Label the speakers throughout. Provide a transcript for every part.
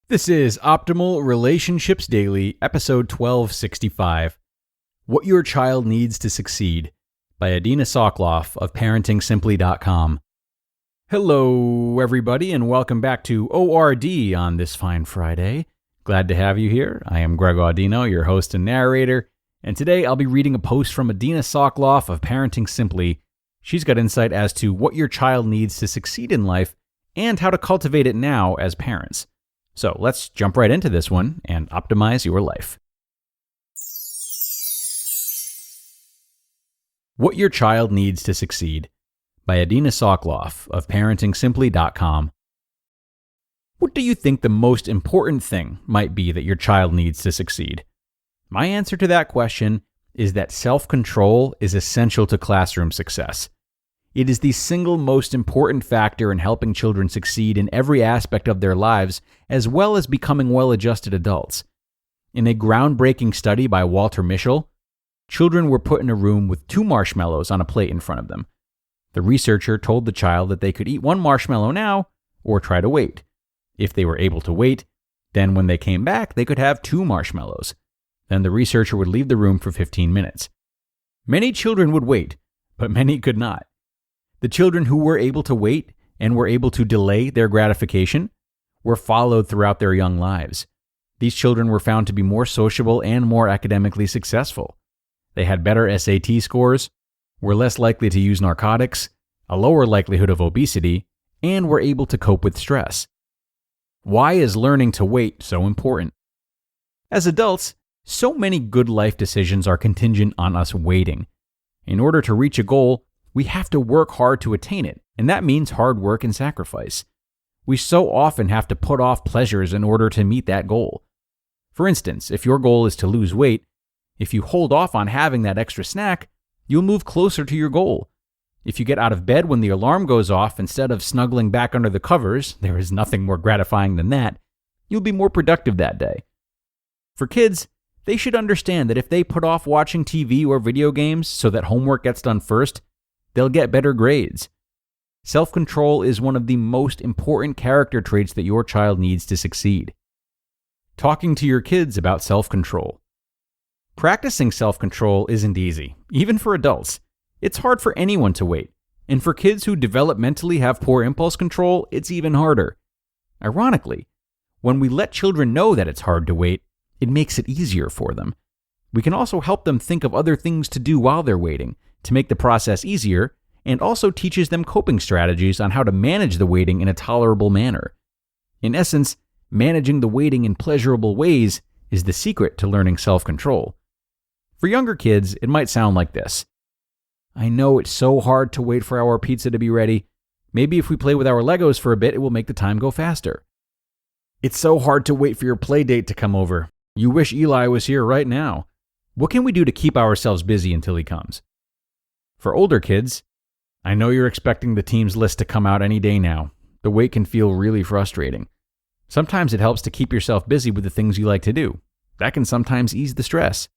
Speaker 1: This is Optimal Relationships Daily, episode 1265, What Your Child Needs to Succeed, by Adina Soclof of ParentingSimply.com. Hello, everybody, and welcome back to ORD on this fine Friday. Glad to have you here. I am Greg Audino, your host and narrator, and today I'll be reading a post from Adina Soclof of Parenting Simply. She's got insight as to what your child needs to succeed in life and how to cultivate it now as parents. So let's jump right into this one and optimize your life. What Your Child Needs to Succeed, by Adina Soclof of ParentingSimply.com. What do you think the most important thing might be that your child needs to succeed? My answer to that question is that self-control is essential to classroom success. It is the single most important factor in helping children succeed in every aspect of their lives, as well as becoming well-adjusted adults. In a groundbreaking study by Walter Mischel, children were put in a room with 2 marshmallows on a plate in front of them. The researcher told the child that they could eat 1 marshmallow now, or try to wait. If they were able to wait, then when they came back, they could have 2 marshmallows. Then the researcher would leave the room for 15 minutes. Many children would wait, but many could not. The children who were able to wait and were able to delay their gratification were followed throughout their young lives. These children were found to be more sociable and more academically successful. They had better SAT scores, were less likely to use narcotics, a lower likelihood of obesity, and were able to cope with stress. Why is learning to wait so important? As adults, so many good life decisions are contingent on us waiting. In order to reach a goal, we have to work hard to attain it, and that means hard work and sacrifice. We so often have to put off pleasures in order to meet that goal. For instance, if your goal is to lose weight, if you hold off on having that extra snack, you'll move closer to your goal. If you get out of bed when the alarm goes off instead of snuggling back under the covers, there is nothing more gratifying than that, you'll be more productive that day. For kids, they should understand that if they put off watching TV or video games so that homework gets done first, they'll get better grades. Self-control is one of the most important character traits that your child needs to succeed. Talking to your kids about self-control. Practicing self-control isn't easy, even for adults. It's hard for anyone to wait, and for kids who developmentally have poor impulse control, it's even harder. Ironically, when we let children know that it's hard to wait, it makes it easier for them. We can also help them think of other things to do while they're waiting, to make the process easier, and also teaches them coping strategies on how to manage the waiting in a tolerable manner. In essence, managing the waiting in pleasurable ways is the secret to learning self-control. For younger kids, it might sound like this. I know it's so hard to wait for our pizza to be ready. Maybe if we play with our Legos for a bit, it will make the time go faster. It's so hard to wait for your play date to come over. You wish Eli was here right now. What can we do to keep ourselves busy until he comes? For older kids, I know you're expecting the team's list to come out any day now. The wait can feel really frustrating. Sometimes it helps to keep yourself busy with the things you like to do. That can sometimes ease the stress.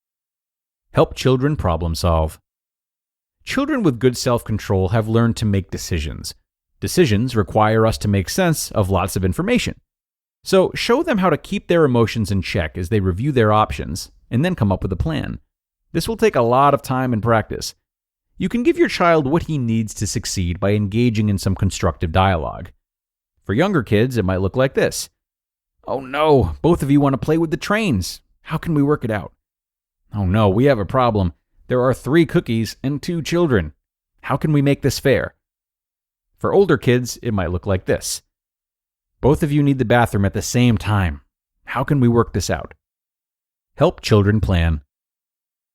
Speaker 1: Help children problem solve. Children with good self-control have learned to make decisions. Decisions require us to make sense of lots of information. So show them how to keep their emotions in check as they review their options, and then come up with a plan. This will take a lot of time and practice. You can give your child what he needs to succeed by engaging in some constructive dialogue. For younger kids, it might look like this. Oh no, both of you want to play with the trains. How can we work it out? Oh no, we have a problem. There are 3 cookies and 2 children. How can we make this fair? For older kids, it might look like this. Both of you need the bathroom at the same time. How can we work this out? Help children plan.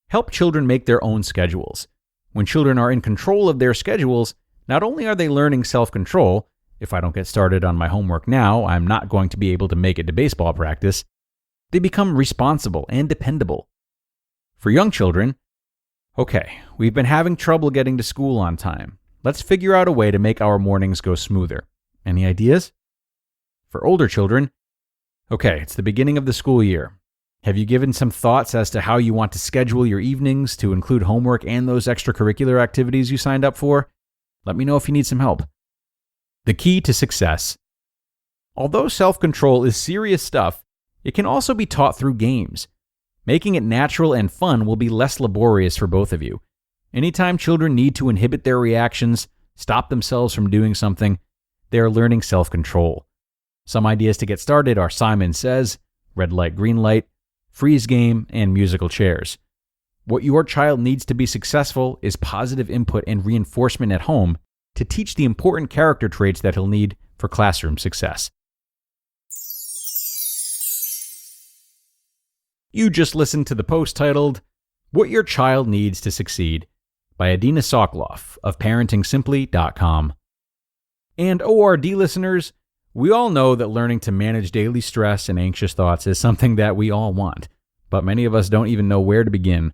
Speaker 1: Help children make their own schedules. When children are in control of their schedules, not only are they learning self-control, if I don't get started on my homework now, I'm not going to be able to make it to baseball practice, they become responsible and dependable. For young children, okay, we've been having trouble getting to school on time. Let's figure out a way to make our mornings go smoother. Any ideas? For older children, okay, it's the beginning of the school year. Have you given some thoughts as to how you want to schedule your evenings to include homework and those extracurricular activities you signed up for? Let me know if you need some help. The key to success. Although self-control is serious stuff, it can also be taught through games. Making it natural and fun will be less laborious for both of you. Anytime children need to inhibit their reactions, stop themselves from doing something, they are learning self-control. Some ideas to get started are Simon Says, red light, green light, freeze game, and musical chairs. What your child needs to be successful is positive input and reinforcement at home to teach the important character traits that he'll need for classroom success. You just listened to the post titled, What Your Child Needs to Succeed by Adina Soclof of ParentingSimply.com. And ORD listeners, we all know that learning to manage daily stress and anxious thoughts is something that we all want, but many of us don't even know where to begin.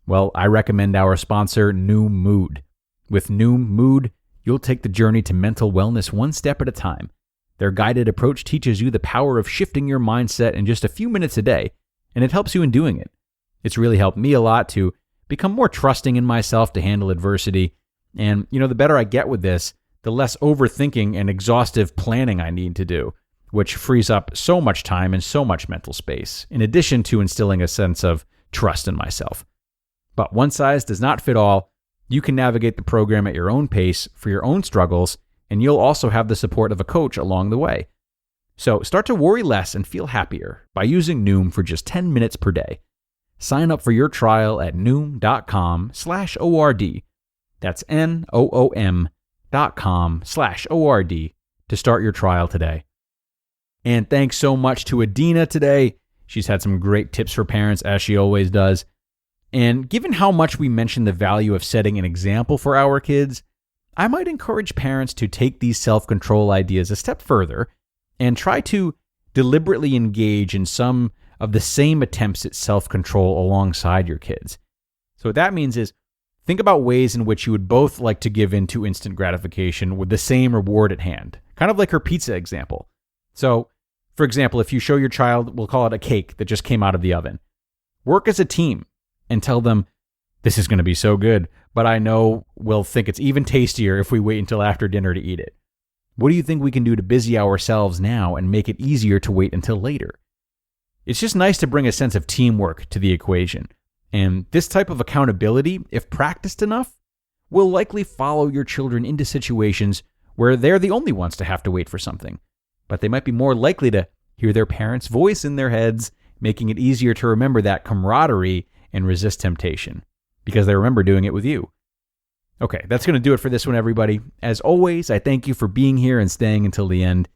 Speaker 1: Well, I recommend our sponsor, Noom Mood. With Noom Mood, you'll take the journey to mental wellness one step at a time. Their guided approach teaches you the power of shifting your mindset in just a few minutes a day, and it helps you in doing it. It's really helped me a lot to become more trusting in myself to handle adversity. And, the better I get with this, the less overthinking and exhaustive planning I need to do, which frees up so much time and so much mental space, in addition to instilling a sense of trust in myself. But one size does not fit all. You can navigate the program at your own pace for your own struggles, and you'll also have the support of a coach along the way. So start to worry less and feel happier by using Noom for just 10 minutes per day. Sign up for your trial at Noom.com/ORD. That's NOOM.com/ORD to start your trial today. And thanks so much to Adina today. She's had some great tips for parents, as she always does. And given how much we mention the value of setting an example for our kids, I might encourage parents to take these self-control ideas a step further and try to deliberately engage in some of the same attempts at self-control alongside your kids. So what that means is, think about ways in which you would both like to give in to instant gratification with the same reward at hand, kind of like her pizza example. So, for example, if you show your child, we'll call it a cake that just came out of the oven, work as a team and tell them, this is going to be so good, but I know we'll think it's even tastier if we wait until after dinner to eat it. What do you think we can do to busy ourselves now and make it easier to wait until later? It's just nice to bring a sense of teamwork to the equation. And this type of accountability, if practiced enough, will likely follow your children into situations where they're the only ones to have to wait for something. But they might be more likely to hear their parents' voice in their heads, making it easier to remember that camaraderie and resist temptation, because they remember doing it with you. Okay, that's going to do it for this one, everybody. As always, I thank you for being here and staying until the end.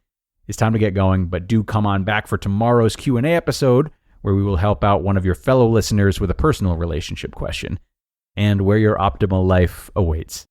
Speaker 1: It's time to get going, but do come on back for tomorrow's Q&A episode, where we will help out one of your fellow listeners with a personal relationship question, and where your optimal life awaits.